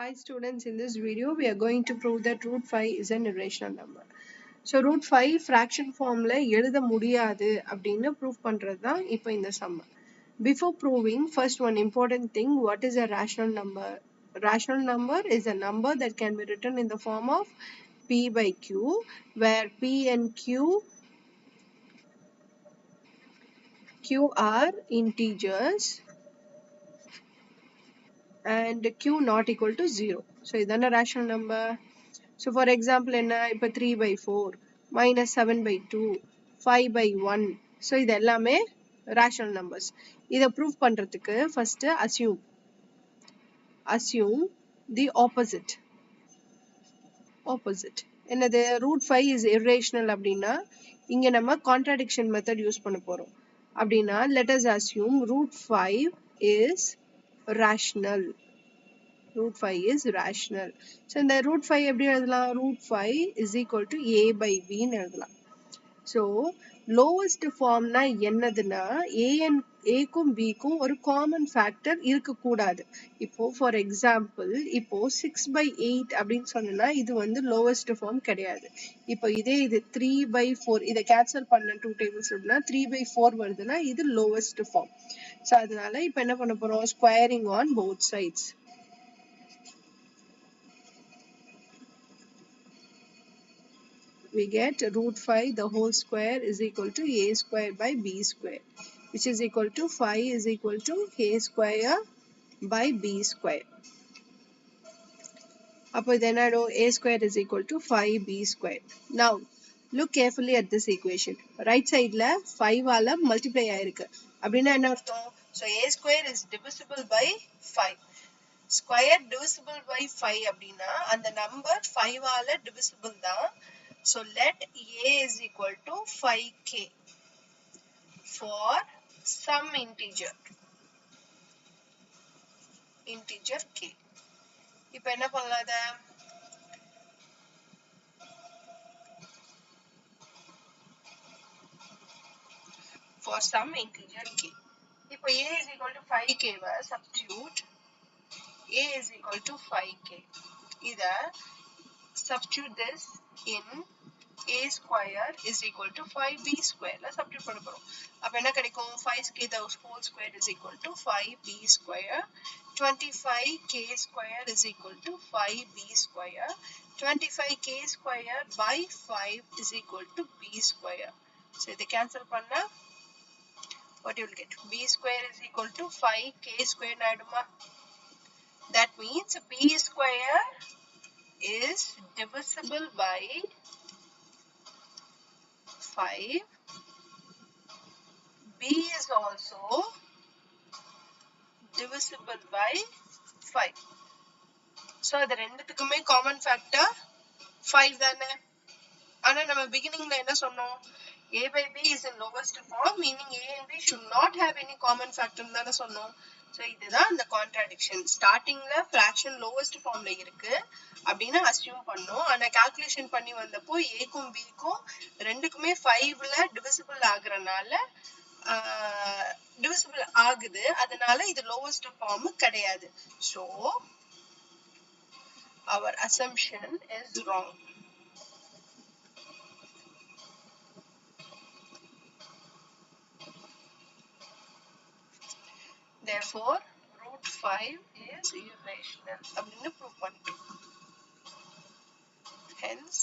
Hi students, in this video we are going to prove that root 5 is an irrational number. So root 5 fraction formல எழுத முடியாது அப்படின்னு prove பண்றது தான் இப்போ இந்த sum. Before proving, first one important thing, what is a rational number? Rational number is a number that can be written in the form of p by q, where p and q are integers and q not equal to 0. So இதான rational number. So for example என்ன இப்போ 3 by 4 minus 7 by 2 5 by 1. So இது எல்லாமே rational numbers. இதை prove பண்றதுக்கு first assume the opposite. என்னது root 5 is irrational அப்படின்னா இங்க நம்ம contradiction method யூஸ் பண்ண போறோம். அப்படின்னா let us assume root 5 is rational. Root 5 is rational. So இந்த root 5 எப்படி எழுதலாம்? Root 5 is equal to a by b ன்னு எழுதலாம். So lowest form னா என்னதுன்னா a க்கும் b க்கும் ஒரு common factor இருக்கக்கூடாது. இப்போ for example இப்போ 6 by 8 அப்படின்னு சொன்னா இது வந்து lowest form கிடையாது. இப்போ இது 3 by 4 இதை cancel பண்ண 2 tables அப்படின்னா 3 by 4 வருதுன்னா இது lowest form. So அதனால இப்போ என்ன பண்ண போறோம்? Squaring on both sides. We get root 5 the whole square is equal to a square by b square, which is equal to 5 is equal to a square by b square. Appo then a square is equal to 5b square. Now look carefully at this equation. Right side la 5 ஆல multiply ஆயிருக்கு. அப்படின்னா என்ன அர்த்தம்? So a square is divisible by 5. Square divisible by 5 அப்படின்னா அந்த number 5 ஆல divisible தான். So let a is equal to 5k for some integer k. இப்போ என்ன பண்ணலாம் இத? For some integer k. இப்போ a is equal to 5k வ substitute a is equal to 5k. இத substitute this in a square is equal to 5b square ல substitute பண்ண போறோம். அப்ப என்ன கிடைக்கும்? 5k the whole square is equal to 5b square. 25k square is equal to 5b square. 25k square by 5 is equal to b square. So இதை cancel பண்ணா what you will get? b square is equal to 5k square ஆயிடுமா? That means b square is divisible by 5. B is also divisible by 5. So அது ரெண்டுத்துக்குமே common factor 5 தானே? ஆனா நம்ம beginningல என்ன சொன்னோம்? a by b is in lowest form, meaning a and b should not have any common factor தானே சொன்னோம். So இதுதான் அந்த contradiction. Startingல fraction lowest formல இருக்கு அப்படின்னா assume பண்ணோம். ஆனா calculation பண்ணி வந்தப்போ a க்கும் b க்கும் ரெண்டுக்குமே 5ல divisible ஆகுறனால divisible ஆகுது. அதனால இது lowest form கிடையாது. So our assumption is wrong. Therefore root 5 is irrational அப்படின்னு prove பண்ணிட்டோம். Hence